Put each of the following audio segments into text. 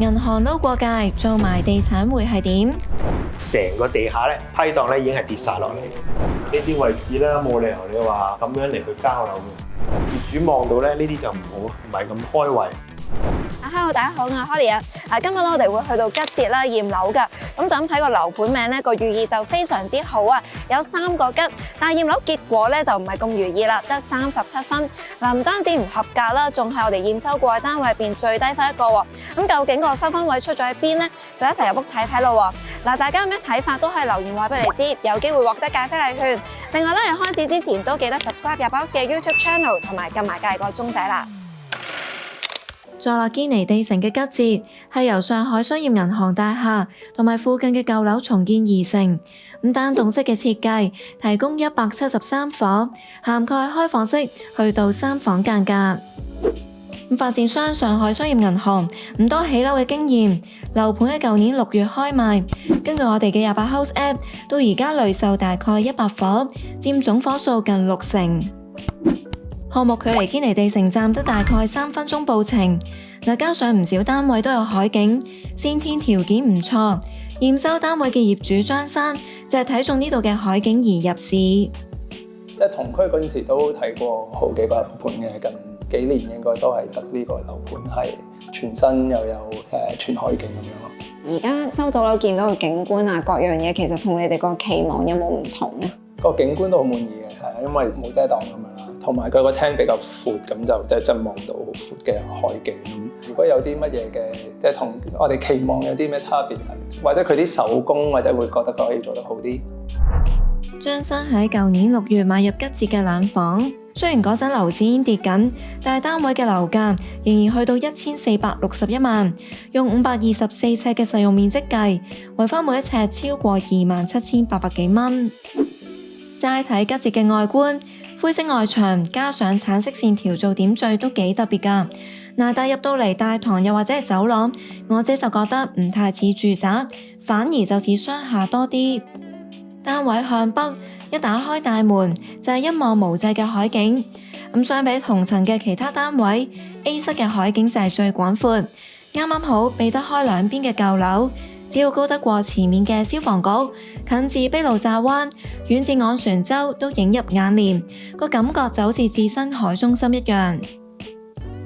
銀行撈過界，做埋地產會係點？成個地下咧批檔咧已經係跌晒落嚟，呢啲位置咧冇理由你話咁樣嚟去交樓嘅，業主望到咧呢啲就唔係咁開胃。Hello， 大家好，我係 Holly 啊。今日咧我哋會去到吉捷啦驗樓㗎。咁就咁睇個樓盤名咧，個寓意就非常之好啊，有3個吉。但係驗樓結果咧就唔係咁如意啦，得37分。嗱，唔單止唔合格啦，仲係我哋驗收過嘅單位入邊最低分一個喎。咁究竟個收分位出咗喺邊咧？就一齊入屋睇睇咯喎。嗱，大家有咩睇法都可以留言話俾你知，有機會獲得界飛禮券。另外咧，喺開始之前都記得 subscribe 入 Boss 嘅 YouTube channel 同埋撳埋隔離個鐘仔啦。坐落堅尼地城嘅吉捷係由上海商業銀行大廈同埋附近嘅舊樓重建而成。咁單棟式嘅設計，提供173伙，涵蓋開放式去到3房間隔。咁發展商上海商業銀行唔多起樓嘅經驗，樓盤喺舊年6月開賣。根據我哋嘅28 House App，到而家累售大概100伙，佔總伙數近60%。項目距離堅尼地城站得大概3分鐘步程，加上唔少單位都有海景，先天條件唔錯。驗收單位嘅業主張生就係睇中呢度嘅海景而入市。即係同區嗰陣時都睇過好幾個樓盤嘅，近幾年應該都係得呢個樓盤係全新又有全海景咁樣咯。而家收到樓見到個景觀啊，各樣嘢其實同你哋個期望有冇唔同咧？個景觀都好滿意嘅，係啊，因為冇遮擋咁樣啦，同埋佢個廳比較闊，咁就真係望到好闊嘅海景。如果有啲乜嘢嘅，即係同我哋期望有啲咩差別，或者佢啲手工，或者會覺得佢可以做得好啲。張生喺舊年6月買入吉捷嘅兩房，雖然嗰陣樓市已經跌緊，但係單位嘅樓價仍然去到1461萬，用524尺嘅實用面積計，維翻每一尺超過27,800幾蚊。齋睇吉捷嘅外觀，灰色外牆加上橙色線條做點綴都幾特別㗎。但入到嚟大堂又或者係走廊，我自己就覺得唔太似住宅，反而就似商廈多啲。單位向北，一打開大門就係一望無際嘅海景。咁相比同層嘅其他單位 ，A 室嘅海景就係最廣闊，啱啱好避得開兩邊嘅舊樓。只要高得過前面嘅消防局，近至卑路乍灣，遠至昂船洲都映入眼簾，個感覺就好似置身海中心一樣。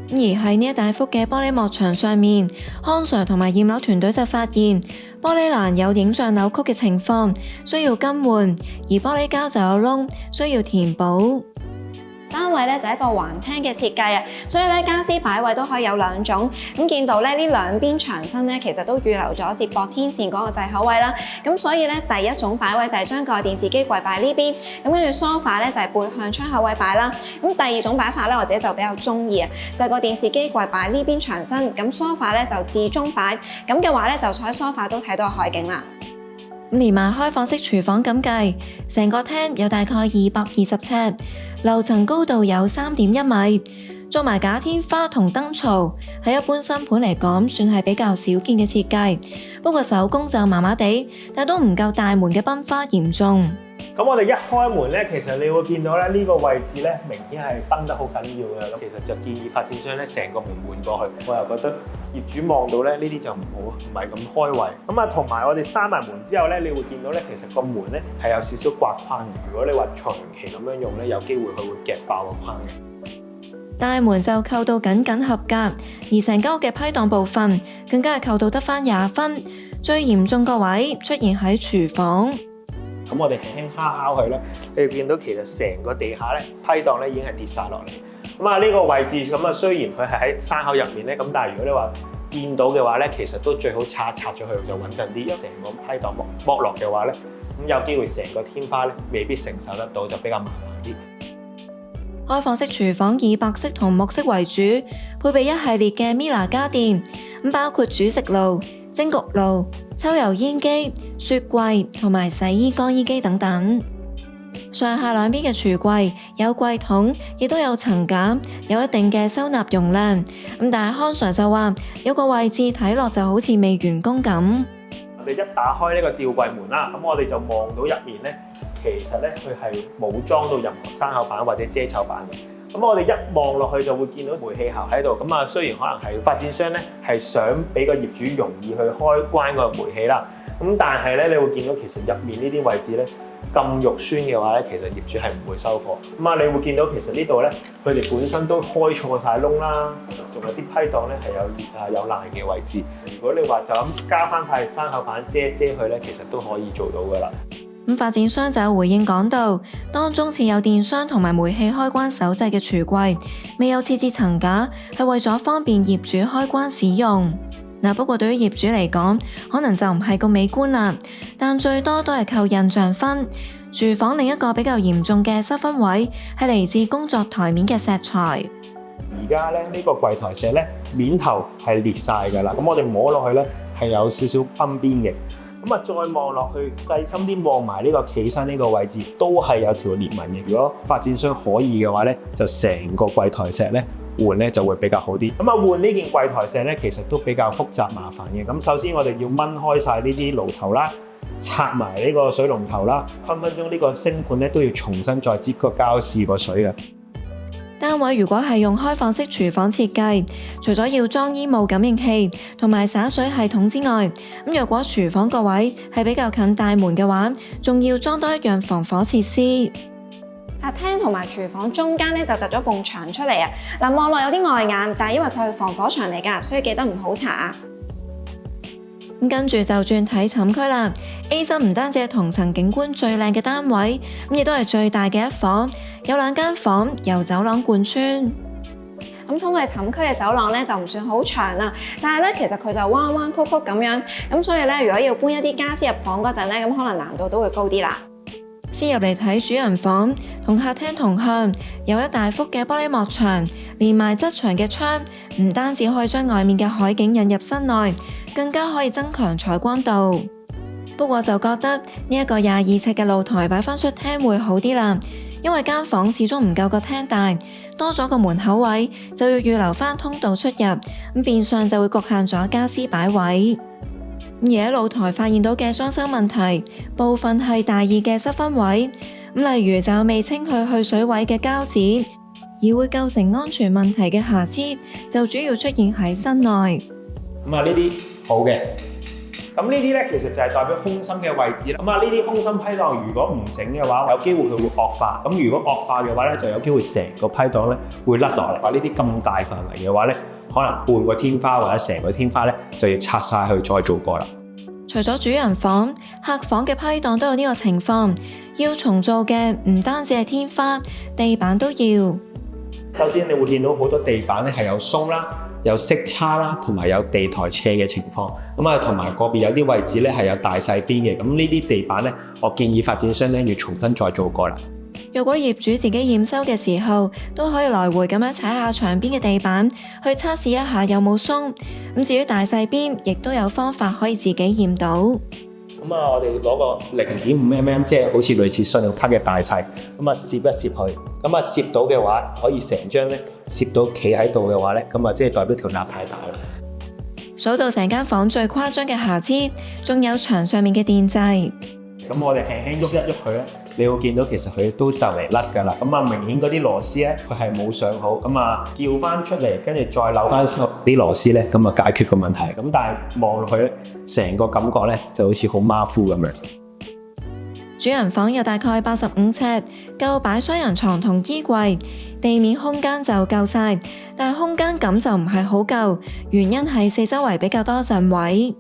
而喺呢一大幅嘅玻璃幕牆上面，康 Sir 同埋驗樓團隊就發現玻璃欄有影像扭曲嘅情況，需要更換，而玻璃膠就有窿，需要填補。單位咧就係一個橫廳嘅設計啊，所以咧傢俬擺位都可以有兩種。咁見到咧呢兩邊牆身咧，其實都預留咗接駁天線嗰個掣口位啦。咁所以咧第一種擺位就係將個電視機櫃擺呢邊，咁跟住梳化咧就係背向窗口位擺啦。咁第二種擺法咧，我自己就比較中意啊，就係個電視機櫃擺呢邊牆身，咁梳化咧就至中擺。咁嘅話咧就坐喺梳化都睇到海景啦。連埋開放式廚房咁計，成個廳有大概220尺，樓層高度有3.1米，做埋假天花同燈槽，喺一般新盤嚟講算係比較少見嘅設計。不過手工就麻麻地，但都唔夠大門嘅崩花嚴重。咁我哋一開門咧，其實你會見到咧呢個位置咧，明顯係崩得好緊要嘅。咁其實就建議發展商咧成個門換過去。我又覺得業主望到咧呢啲就唔係咁開胃。咁啊，同埋我哋閂埋門之後咧，你會見到咧其實個門咧係有少少刮框嘅。如果你話長期咁樣用咧，有機會佢會夾爆個框嘅。大門就扣到緊緊合格，而成間屋嘅批檔部分更加係扣到得返20分。最嚴重個位出現喺廚房。咁我哋輕輕敲佢咧，你會見到其實成個地下咧批檔咧已經係跌晒落嚟。咁啊呢個位置咁啊，雖然佢係喺山口入面咧，咁但係如果你話見到嘅話咧，其實都最好拆咗佢就穩陣啲。成個批檔剝落嘅話咧，咁有機會成個天花咧未必承受得到，就比較麻煩啲。開放式廚房以白色同木色為主，配備一系列嘅 Miele 家電，包括煮食爐、蒸焗爐、抽油煙機、雪櫃同埋洗衣乾衣機等等。上下兩邊嘅廚櫃有櫃桶，亦都有層架，有一定嘅收納容量。但係康 Sir 就話有個位置睇落就好似未完工咁。我哋一打開呢個吊櫃門啦，咁我哋就望到入面咧，其實咧佢係冇裝到任何生口板或者遮醜板嘅。咁我哋一望落去就會見到煤氣喉喺度。咁啊，雖然可能係發展商咧係想俾個業主容易去開關個煤氣啦，咁但係咧你會見到其實入面呢啲位置咧咁肉酸嘅話咧，其實業主係唔會收貨。咁啊，你會見到其實呢度咧佢哋本身都開錯晒窿啦，仲有啲批檔咧係有裂啊有爛嘅位置。如果你話就咁加翻塊生口板遮佢咧，其實都可以做到噶啦。咁發展商就有回應講到，當中設有電箱同埋煤氣開關手掣嘅櫥櫃，未有設置層架，係為咗方便業主開關使用。不過對於業主嚟講，可能就唔係咁美觀啦，但最多都係扣印象分。廚房另一個比較嚴重嘅失分位係嚟自工作台面嘅石材。而家咧呢個櫃台石咧面頭係裂晒㗎啦，咁我哋摸落去咧係有少少崩邊嘅。咁啊，再望落去細心啲望埋呢個企身呢個位置，都係有條裂紋嘅。如果發展商可以嘅話咧，就成個櫃台石咧換咧就會比較好啲。咁啊，換呢件櫃台石咧，其實都比較複雜麻煩嘅。咁首先我哋要掹開晒呢啲爐頭啦，拆埋呢個水龍頭啦，分分鐘呢個星盤咧都要重新再擠個膠試個水嘅。單位如果係用開放式廚房設計，除咗要裝煙霧感應器同埋灑水系統之外，咁若果廚房個位係比較近大門嘅話，仲要裝多一樣防火設施。客廳同埋廚房中間咧就突咗埲牆出嚟啊！嗱，望落有啲礙眼，但係因為佢係防火牆嚟㗎，所以記得唔好拆啊！咁跟住就轉睇寢區啦。A 室唔單止係同層景觀最靚嘅單位，咁亦都係最大嘅一房，有2間房由走廊貫穿。咁通去寢區嘅走廊咧就唔算好長啦，但係咧其實佢就彎彎曲曲咁樣，咁所以咧如果要搬一啲家私入房嗰陣咧，咁可能難度都會高啲啦。先入嚟睇主人房，同客廳同向，有一大幅嘅玻璃幕牆，連埋側牆嘅窗，唔單止可以將外面嘅海景引入室內，更加可以增強採光度。不過就覺得呢一個22尺嘅露台擺返出廳會好啲啦，因為間房始終唔夠個廳大，多咗個門口位就要預留返通道出入，咁變相就會局限咗家私擺位。而喺露台發現到嘅裝修問題，部分係大意嘅失分位，例如就未清去水位嘅膠紙，而會構成安全問題嘅瑕疵，就主要出現喺室內。咁啊，呢啲好嘅。咁呢啲咧其實就係代表空心嘅位置啦。咁啊，呢啲空心批檔如果唔整嘅話，有機會佢會惡化。咁如果惡化嘅話咧，就有機會成個批檔咧會甩落嚟。話呢啲咁大範圍嘅話咧，可能半個天花或者成個天花咧就要拆晒去再做過啦。除咗主人房、客房嘅批檔都有呢個情況，要重做嘅唔單止係天花，地板都要。首先你會見到好多地板咧係有鬆啦，有色差啦，同埋有地台斜嘅情況。咁啊，同埋個別有啲位置咧係有大細邊嘅。咁呢啲地板咧，我建議發展商咧要重新再做過啦。若果業主自己驗收嘅時候，都可以來回咁樣踩下牆邊嘅地板，去測試一下有冇鬆。咁至於大細邊，亦都有方法可以自己驗到。咁啊，我哋攞個0.5mm，即係好似類似信用卡嘅大細，咁啊攝一攝佢。咁啊攝到嘅話，可以成張咧攝到企喺度嘅話咧，咁啊即係代表條罅太大啦。數到成間房最誇張嘅瑕疵，仲有牆上面嘅電掣。咁我哋輕輕喐一喐佢咧，你會見到其實佢都就嚟甩㗎啦。咁啊，明顯嗰啲螺絲咧，佢係冇上好。咁啊，撬翻出嚟，跟住再扭翻啲螺絲咧，咁啊解決個問題。咁但係望落去咧，成個感覺咧就好似好馬虎咁樣。主人房有大概85尺，夠擺雙人床同衣櫃，地面空間就夠晒，但係空間感就唔係好夠，原因係四周圍比較多陣位。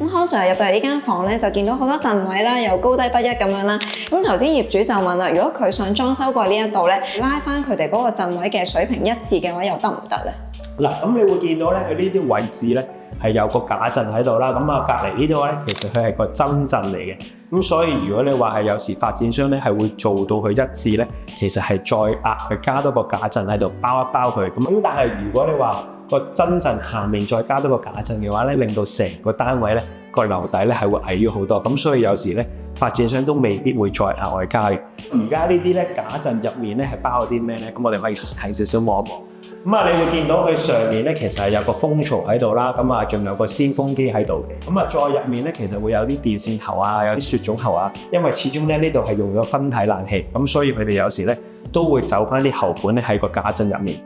咁康 Sir 入到嚟呢間房咧，就見到好多陣位啦，又高低不一咁樣啦。咁頭先業主就問啦，如果佢想裝修過呢一度咧，拉翻佢哋嗰個陣位嘅水平一致嘅話，又得唔得咧？嗱，咁你會見到咧，佢呢啲位置咧係有個假陣喺度啦。咁啊，隔離呢度咧，其實佢係個真陣嚟嘅。咁所以如果你話係有時發展商咧係會做到佢一致咧，其實係再額去加多個假陣喺度包一包佢。咁但係如果你話個真陣下面再加多個假陣嘅話咧，令到成個單位咧個樓底咧係會矮咗好多。咁所以有時咧發展商都未必會再額外加嘅。而家呢啲咧假陣入面咧係包咗啲咩咧？咁我哋可以睇少少望一望。咁啊，你會見到佢上面咧，其實係有個風槽喺度啦，咁啊，仲有個鮮風機喺度嘅。咁啊，再入面咧，其實會有啲電線喉啊，有啲雪種喉啊。因為始終咧呢度係用咗分體冷氣，咁所以佢哋有時咧都會走翻啲喉管咧喺個架震入面。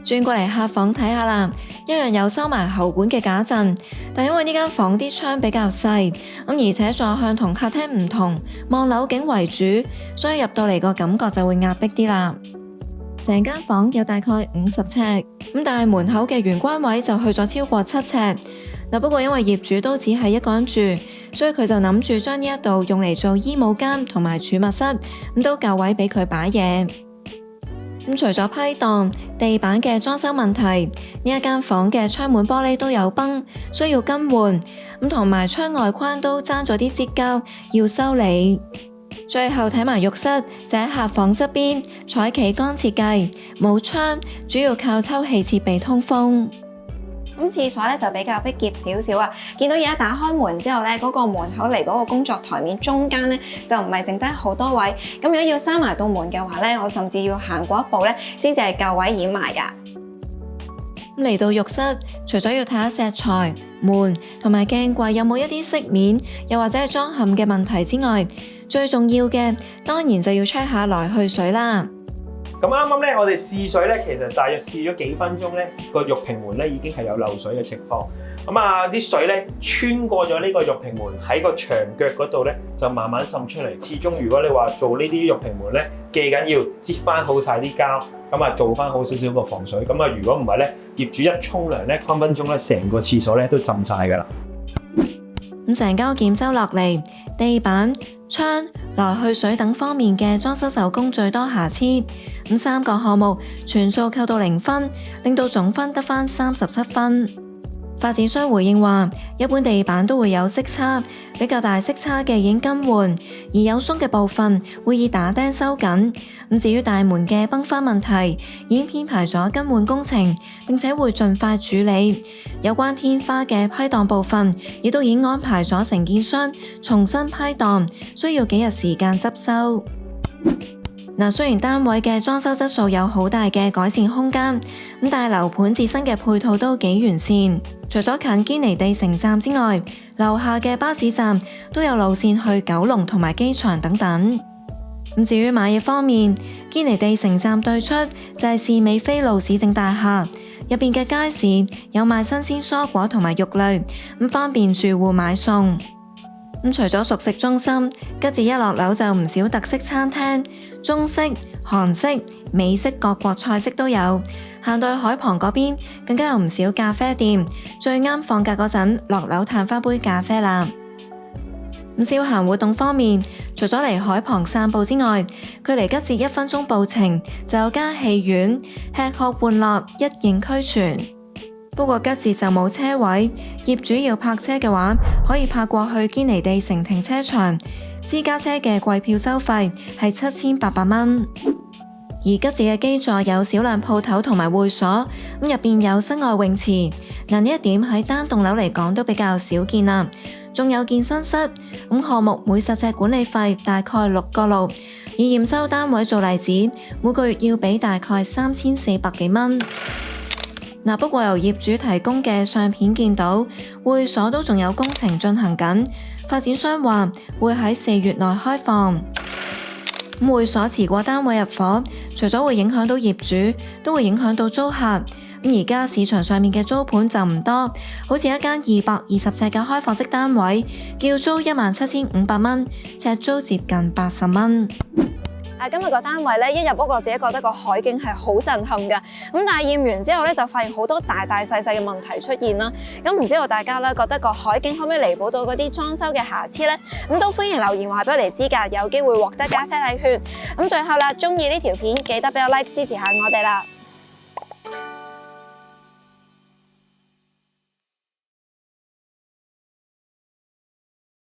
轉過嚟客房睇下啦，一樣有收埋喉管嘅架震，但因為呢間房啲窗比較細，而且座向同客廳唔同，望樓景為主，所以入到嚟個感覺就會壓迫啲啦。成間房有大概50尺，但係門口嘅玄關位就去咗超過7尺。不過因為業主都只係一個人住，所以佢就諗住將呢一度用嚟做衣帽間同埋儲物室，都夠位俾佢擺嘢。除咗批盪、地板嘅裝修問題，呢一間房嘅窗門玻璃都有崩，需要更換。同埋窗外框都爭咗啲擠膠，要修理。最後睇埋浴室，就喺客房側邊，採企缸設計，冇窗，主要靠抽氣設備通風。咁廁所咧就比較逼狹少少啊！見到而家打開門之後咧，嗰個門口離嗰個工作台面中間咧就唔係剩低好多位。咁如果要閂埋道門嘅話咧，我甚至要行過一步咧，先至係夠位掩埋㗎。嚟到浴室，除咗要睇下石材、門同埋鏡櫃有冇一啲飾面，又或者係裝嵌嘅問題之外，最重要嘅當然就要 check 下來去水啦。咁啱啱咧，我哋試水咧，其實大約試咗幾分鐘咧，個浴屏門咧已經係有漏水嘅情況。咁啊，啲水咧穿過咗呢個浴屏門喺個牆腳嗰度咧，就慢慢滲出嚟。始終如果你話做呢啲浴屏門咧，記緊要擠翻好晒啲膠，咁啊做翻好少少個防水。咁啊，如果唔係咧，業主一沖涼咧，分分鐘咧成個廁所咧都浸晒㗎啦。成間檢修落嚟，地板、窗、來去水等方面嘅裝修手工最多瑕疵。3個項目全數扣到0分，令到總分得返37分。發展商回應話，一般地板都會有色差，比較大色差嘅已經更換，而有鬆嘅部分會以打釘收緊。至於大門嘅崩花問題，已經編排咗更換工程，並且會盡快處理。有關天花嘅批盪部分，亦都已經安排咗承建商重新批盪，需要幾日時間執修。雖然單位嘅裝修質素有好大嘅改善空間，但係樓盤自身嘅配套都幾完善。除咗近堅尼地城站之外，樓下嘅巴士站都有路線去九龍同埋機場等等。至於買嘢方面，堅尼地城站對出就係士美菲路市政大廈，入邊嘅街市有賣新鮮蔬果同埋肉類，方便住戶買餸。除咗熟食中心，吉捷一落樓就唔少特色餐廳，中式、韓式、美式各國菜式都有。行到去海旁嗰邊，更加有唔少咖啡店，最啱放假嗰陣落樓嘆翻杯咖啡啦。消閒活動方面，除咗嚟海旁散步之外，距離吉捷1分鐘步程就有間戲院，吃喝玩樂一應俱全。不過吉捷就冇車位，業主要泊車嘅話，可以泊過去堅尼地城停車場，私家車嘅季票收費係7800蚊。而吉捷嘅基座有少量鋪頭同埋會所，入邊有室外泳池，呢一點喺單棟樓嚟講都比較少見啦。仲有健身室，項目每實尺管理費大概6個6，以驗收單位做例子，每個月要俾大概3400幾蚊。不過由業主提供嘅相片見到，會所都仲有工程進行緊，發展商話會喺4月內開放。會所遲過單位入伙，除咗會影響到業主，都會影響到租客。而家市場上面嘅租盤就唔多，好似一間220尺嘅開放式單位，叫租17500蚊，尺租接近80蚊。今日個單位咧，一入屋我自己覺得個海景係好震撼㗎。但係驗完之後咧，就發現好多大大細細嘅問題出現啦。唔知道大家咧覺得個海景可唔可以彌補到嗰啲裝修嘅瑕疵呢？都歡迎留言話俾我哋知㗎，有機會獲得加啡禮券。最後啦，中意呢條片記得俾個 like 支持下我哋啦。